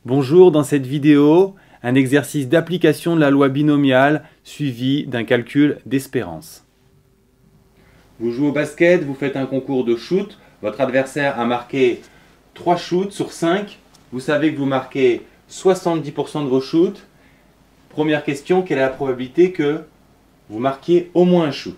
Bonjour, dans cette vidéo, un exercice d'application de la loi binomiale suivi d'un calcul d'espérance. Vous jouez au basket, vous faites un concours de shoot, votre adversaire a marqué 3 shoots sur 5, vous savez que vous marquez 70% de vos shoots. Première question, quelle est la probabilité que vous marquiez au moins un shoot?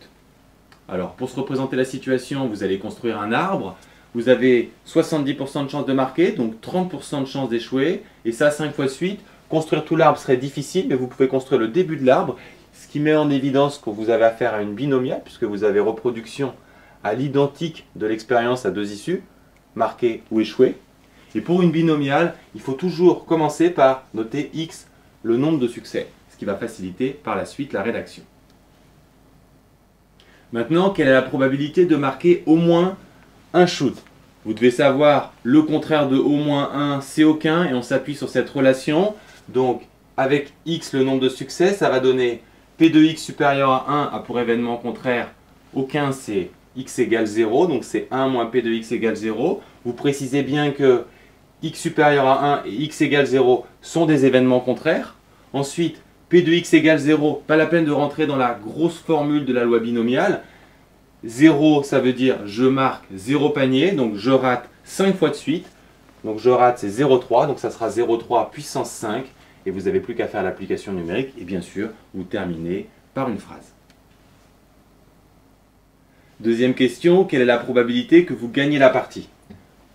Alors, pour se représenter la situation, vous allez construire un arbre. Vous avez 70% de chance de marquer, donc 30% de chance d'échouer. Et ça, 5 fois de suite. Construire tout l'arbre serait difficile, mais vous pouvez construire le début de l'arbre. Ce qui met en évidence que vous avez affaire à une binomiale, puisque vous avez reproduction à l'identique de l'expérience à deux issues, marquer ou échouer. Et pour une binomiale, il faut toujours commencer par noter x, le nombre de succès, ce qui va faciliter par la suite la rédaction. Maintenant, quelle est la probabilité de marquer au moins un shoot? Vous devez savoir le contraire de au moins un, c'est aucun, et on s'appuie sur cette relation. Donc, avec x, le nombre de succès, ça va donner p de x supérieur à 1 a pour événement contraire aucun, c'est x égale 0, donc c'est 1 moins p de x égale 0. Vous précisez bien que x supérieur à 1 et x égale 0 sont des événements contraires. Ensuite, p de x égale 0, pas la peine de rentrer dans la grosse formule de la loi binomiale. 0, ça veut dire je marque 0 panier, donc je rate 5 fois de suite. Donc je rate, c'est 0,3, donc ça sera 0,3 puissance 5. Et vous n'avez plus qu'à faire l'application numérique. Et bien sûr, vous terminez par une phrase. Deuxième question, quelle est la probabilité que vous gagnez la partie?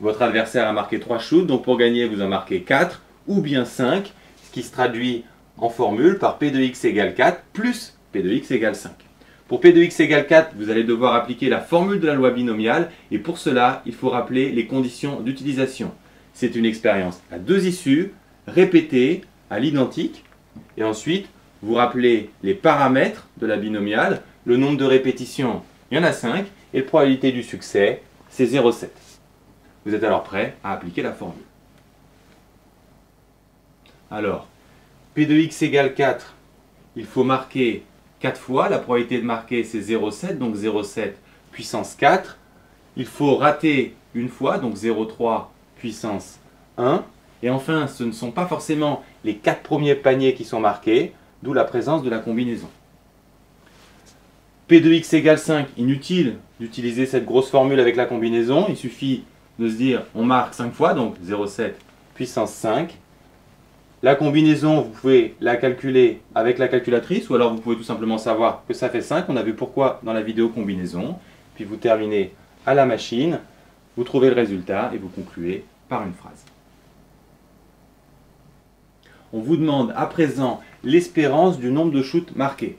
Votre adversaire a marqué 3 shoots, donc pour gagner, vous en marquez 4 ou bien 5, ce qui se traduit en formule par p de x égale 4 plus p de x égale 5. Pour p de x égale 4, vous allez devoir appliquer la formule de la loi binomiale et pour cela, il faut rappeler les conditions d'utilisation. C'est une expérience à deux issues, répétée à l'identique et ensuite, vous rappelez les paramètres de la binomiale, le nombre de répétitions, il y en a 5 et la probabilité du succès, c'est 0,7. Vous êtes alors prêt à appliquer la formule. Alors, p de x égale 4, il faut marquer 4 fois, la probabilité de marquer c'est 0,7, donc 0,7 puissance 4. Il faut rater une fois, donc 0,3 puissance 1. Et enfin, ce ne sont pas forcément les 4 premiers paniers qui sont marqués, d'où la présence de la combinaison. P de x égale 5, inutile d'utiliser cette grosse formule avec la combinaison. Il suffit de se dire, on marque 5 fois, donc 0,7 puissance 5. La combinaison, vous pouvez la calculer avec la calculatrice ou alors vous pouvez tout simplement savoir que ça fait 5. On a vu pourquoi dans la vidéo combinaison. Puis vous terminez à la machine, vous trouvez le résultat et vous concluez par une phrase. On vous demande à présent l'espérance du nombre de shoots marqués.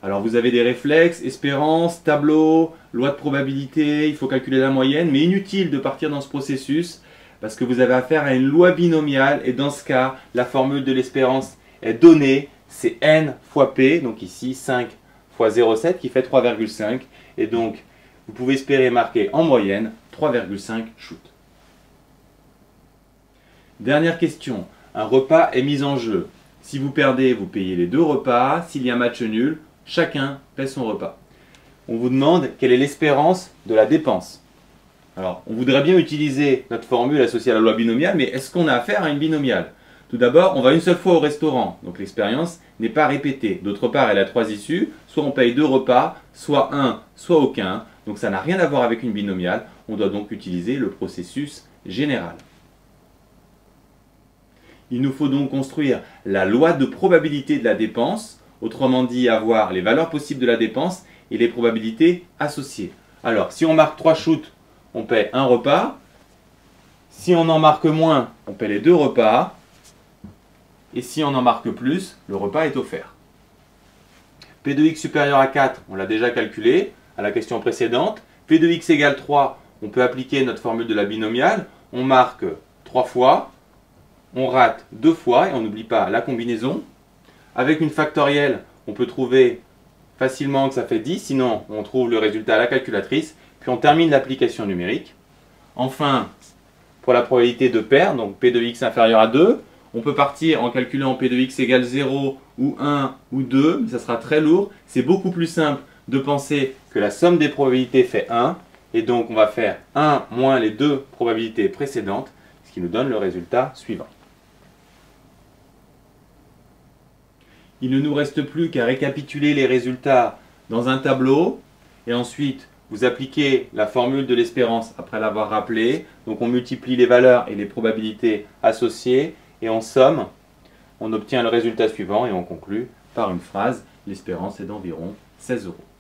Alors vous avez des réflexes, espérance, tableau, loi de probabilité, il faut calculer la moyenne, mais inutile de partir dans ce processus parce que vous avez affaire à une loi binomiale et dans ce cas, la formule de l'espérance est donnée, c'est n fois p, donc ici 5 fois 0,7 qui fait 3,5 et donc vous pouvez espérer marquer en moyenne 3,5 shoots. Dernière question, un repas est mis en jeu. Si vous perdez, vous payez les 2 repas, s'il y a match nul, chacun paie son repas. On vous demande quelle est l'espérance de la dépense. Alors, on voudrait bien utiliser notre formule associée à la loi binomiale, mais est-ce qu'on a affaire à une binomiale? Tout d'abord, on va une seule fois au restaurant, donc l'expérience n'est pas répétée. D'autre part, elle a 3 issues, soit on paye 2 repas, soit un, soit aucun, donc ça n'a rien à voir avec une binomiale, on doit donc utiliser le processus général. Il nous faut donc construire la loi de probabilité de la dépense, autrement dit avoir les valeurs possibles de la dépense et les probabilités associées. Alors, si on marque 3 shoots, on paie un repas. Si on en marque moins, on paie les 2 repas. Et si on en marque plus, le repas est offert. P de x supérieur à 4, on l'a déjà calculé à la question précédente. P de x égale 3, on peut appliquer notre formule de la binomiale. On marque 3 fois, on rate 2 fois et on n'oublie pas la combinaison. Avec une factorielle, on peut trouver facilement que ça fait 10, sinon on trouve le résultat à la calculatrice. Puis on termine l'application numérique. Enfin, pour la probabilité de perdre, donc p de x inférieur à 2, on peut partir en calculant p de x égale 0 ou 1 ou 2, mais ça sera très lourd. C'est beaucoup plus simple de penser que la somme des probabilités fait 1, et donc on va faire 1 moins les 2 probabilités précédentes, ce qui nous donne le résultat suivant. il ne nous reste plus qu'à récapituler les résultats dans un tableau et ensuite vous appliquez la formule de l'espérance après l'avoir rappelée. Donc on multiplie les valeurs et les probabilités associées et en somme, on obtient le résultat suivant et on conclut par une phrase, l'espérance est d'environ 16 €.